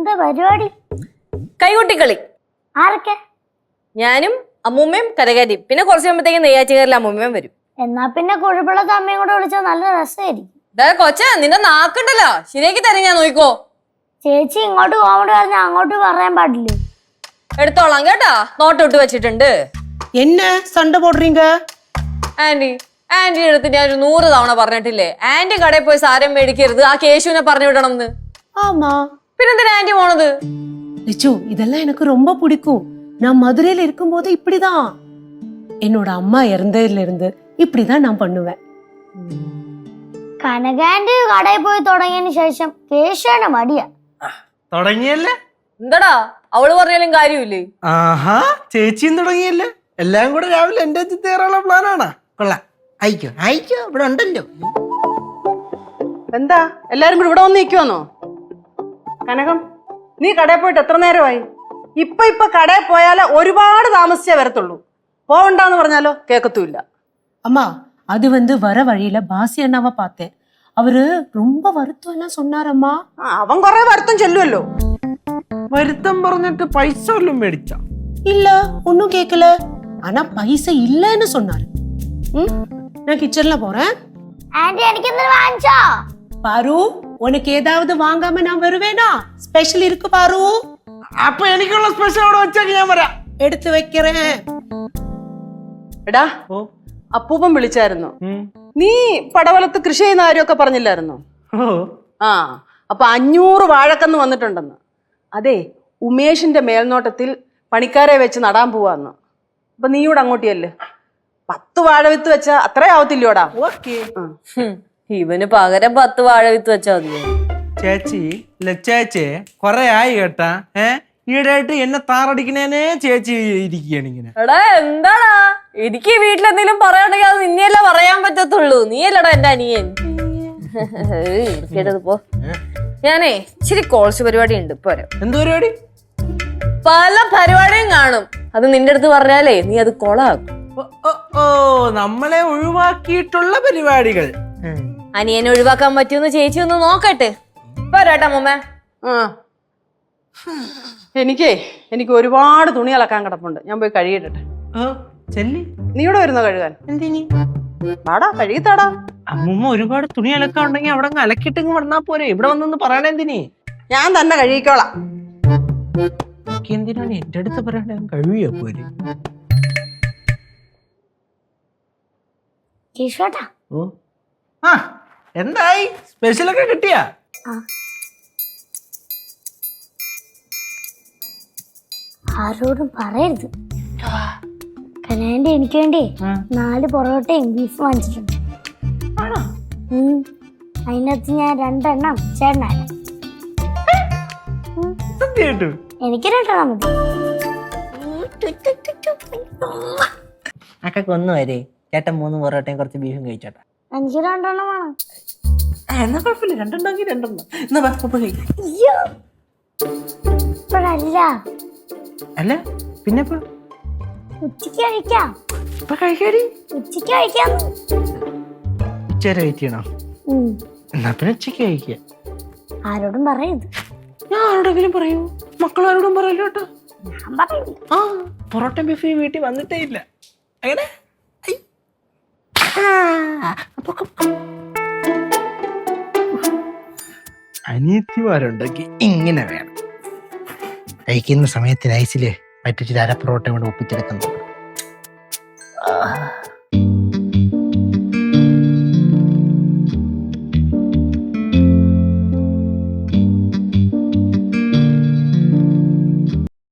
എന്താ പരിപാടി? കൈകൊട്ടിക്കളി. ആരൊക്കെ? ഞാനും അമ്മൂമ്മയും കരകാരിയും. പിന്നെ കുറച്ച് കഴിയുമ്പോഴത്തേക്കും നെയ്യാറ്റുകാരിൽ അമ്മൂമ്മയും വരും. എന്നാ പിന്നെ കുഴപ്പമില്ലാത്ത അമ്മയും കൂടെ വിളിച്ചാൽ നല്ല രസമായിരിക്കും. കൊച്ച നിന്റെ നാക്കുണ്ടല്ലോ, ശരിയാക്കി തരാം ഞാൻ, നോക്കോ. ചേച്ചി ഇങ്ങോട്ട് കോമഡി പറഞ്ഞാൽ അങ്ങോട്ട് പറയാൻ പാടില്ലേ? എടുത്തോളാം കേട്ടാ, നോട്ട് ഇട്ട് വെച്ചിട്ടുണ്ട്. என்ன சண்டை போடுறீங்க? ആന്റി അടുത്ത് ഞാൻ ഒരു 100 തവണ പറഞ്ഞിട്ടില്ലേ, ആന്റി കടയിൽ പോയി സാരം മേടിക്കരുത്, ആ കേശുവിനെ പറഞ്ഞു വിടണം എന്ന്. ஆமா. പിന്നെന്തിനാ ആന്റി പോണത്? லிச்சு, இதெல்லாம் எனக்கு ரொம்ப பிடிக்கும். நான் மதுரையில இருக்கும்போது இப்படிதான். என்னோட அம்மா இறந்ததுல இருந்து இப்படிதான் நான் பண்ணுவேன். കനകാന്റി കടയിൽ പോയി തുടങ്ങിയതിന് ശേഷം കേശുവിന് മടിയാ. തുടങ്ങിയല്ലേ? എന്താടാ അവള് പറഞ്ഞാലും കാര്യമില്ലേ? ആഹാ, ചേച്ചിയും തുടങ്ങിയല്ലേ? എല്ലാം കൂടെ രാവിലെ എന്റെ കയറാനുള്ള പ്ലാനാണോ? കൊള്ളാം, അയക്കോ അയക്കോ, ഇവിടെ ഉണ്ടല്ലോ. എന്താ എല്ലാരും കൂടി ഇവിടെ വന്ന് നിൽക്കുവാന്നോ? കനകം, നീ കടയിൽ പോയിട്ട് എത്ര നേരമായി? ഇപ്പൊ കടയിൽ പോയാലേ ഒരുപാട് താമസിച്ചേ വരത്തുള്ളൂ. പോവണ്ടെന്ന് പറഞ്ഞാലോ കേക്കത്തുമില്ല. அம்மா, அது வர வழியில பாசி அண்ணாவை பார்த்தேன். அவரு ரொம்ப வருத்தம் எல்லாம் சொன்னாரம்மா. അവൻ കൊറേ വരുത്തം ചെല്ലുമല്ലോ. വരുത്തം പറഞ്ഞിട്ട് പൈസ വല്ലതും മേടിച്ച? இல்ல, ஒன்னும் கேட்கல. ஆனா பைசா இல்லன்னு சொன்னாரு. நான் கிச்சன்ல போறேன். ആന്റി എനിക്ക് എന്തെങ്കിലും വാങ്ങിച്ചോ? பாரு, உனக்கு ஏதாவது வாங்காம நான் வருவேனா? ஸ்பெஷல் இருக்கு பாரு. അപ്പൊ എനിക്കുള്ള സ്പെഷ്യൽ അവിടെ വെച്ചേക്ക്, ഞാൻ വരാം. எடுத்து வைக்கிறேன். എടാ, അപ്പൂപ്പൻ വിളിച്ചായിരുന്നു. നീ പടവലത്ത് കൃഷി ചെയ്യുന്ന കാര്യമൊക്കെ പറഞ്ഞില്ലായിരുന്നോ? ആ, അപ്പൊ 500 വാഴക്കന്ന് വന്നിട്ടുണ്ടെന്ന്. അതെ, ഉമേഷിന്റെ മേൽനോട്ടത്തിൽ പണിക്കാരെ വെച്ച് നടാൻ പോവാന്ന്. അപ്പൊ നീയോട് അങ്ങോട്ടിയല്ലേ 10 വാഴവിത്ത് വെച്ചാ അത്രയാവത്തില്ലോടാ? ഇവന് പകരം 10 വാഴ വിത്ത് വെച്ചാ മതി. ചേച്ചി ചേച്ചി കൊറേ ആയി കേട്ടാ. ഈടായിട്ട് എന്നെ താറടിക്കണേനെ ചേച്ചി ഇരിക്കുകയാണ് ഇങ്ങനെ. എടാ എന്താടാ, എനിക്ക് വീട്ടിലെന്തെങ്കിലും പറയാണ്ടെങ്കിൽ അത് നിന്നെയല്ലേ പറയാൻ പറ്റത്തുള്ളൂ. നീയല്ലടാ എന്റെ അനിയൻ. പോ. ഞാനേ ഇച്ചിരി കോഴ്സ് പരിപാടി ഉണ്ട്, പോരാ. എന്ത് പരിപാടി? പല പരിപാടിയും കാണും. അത് നിന്റെ അടുത്ത് പറഞ്ഞാലേ നീ അത് കൊളാക്കും. ഓ, നമ്മളെ ഒഴിവാക്കിയിട്ടുള്ള പരിപാടികൾ. അനിയനെ ഒഴിവാക്കാൻ പറ്റുമെന്ന് ചേച്ചി ഒന്ന് നോക്കട്ടെ. പോരാട്ടാ മുമ്മ. എനിക്ക് ഒരുപാട് തുണി അലക്കാൻ കിടപ്പുണ്ട്. ഞാൻ പോയി കഴുകിയിട്ടെ. നീ ഇവിടെ വരുന്നോ കഴുകാൻ? എന്തിനി? വാടാ, കഴുകിത്താടാ. അമ്മൂമ്മ ഒരുപാട് തുണി അലക്കാൻ ഉണ്ടെങ്കിൽ അവിടെ അലക്കിട്ടെങ്കിൽ വന്നാ പോരെ, ഇവിടെ വന്നൊന്ന് പറയണെന്തിനി? ഞാൻ തന്നെ കഴുകിക്കോളാം. എന്തിനാണ് എന്റെ അടുത്ത് പറയണേ? കഴിയോ പോരെ. കേശുവേട്ടാ, ആ, എന്തായി? സ്പെഷ്യലൊക്കെ കിട്ടിയാ? ആരോടും പറയരുത്. കനാന്റെ എനിക്ക് വേണ്ടി 4 പൊറോട്ടയും ബീഫ് വാങ്ങിച്ചിട്ടുണ്ട്. അതിനകത്ത് ഞാൻ 2 എണ്ണം ചേട്ടനാണ്. എനിക്ക് 2 എണ്ണം മതി. അക്കൊക്കെ ഒന്ന് വരെ ചേട്ടൻ 3 പൊറോട്ടയും കുറച്ച് ബീഫും കഴിച്ചോട്ടെ. എനിക്ക് 2 എണ്ണം വേണം. എന്നാ കുഴപ്പമില്ല, 2 ഉണ്ടെങ്കിൽ 2 എണ്ണം. ഇപ്പോഴല്ല, അല്ല പിന്നെ ഉച്ചക്ക് കഴിക്കാം. ഇപ്പൊ കഴിക്കാടി? ഉച്ചക്ക് കഴിക്കാം. ഉച്ചവരെ വെയിറ്റ് ചെയ്യണോ? എന്നാ പിന്നെ ഉച്ചക്ക് കഴിക്കുക. ആരോടും പറയരുത്. ഞാൻ ആരോടെങ്കിലും പറയൂ? മക്കളാരോടും പറയല്ലോ കേട്ടോ. ഞാൻ പറയില്ല. ആ, പൊറോട്ട ബീഫ് വീട്ടിൽ വന്നിട്ടേ ഇല്ല. അങ്ങനെ അനിയത്തിമാരുണ്ടെങ്കിൽ ഇങ്ങനെ വേണം. കഴിക്കുന്ന സമയത്ത് നൈസില് പറ്റിച്ചിട്ട് 1 പൊറോട്ട കൊണ്ട് ഒപ്പിച്ചെടുക്കുന്നു.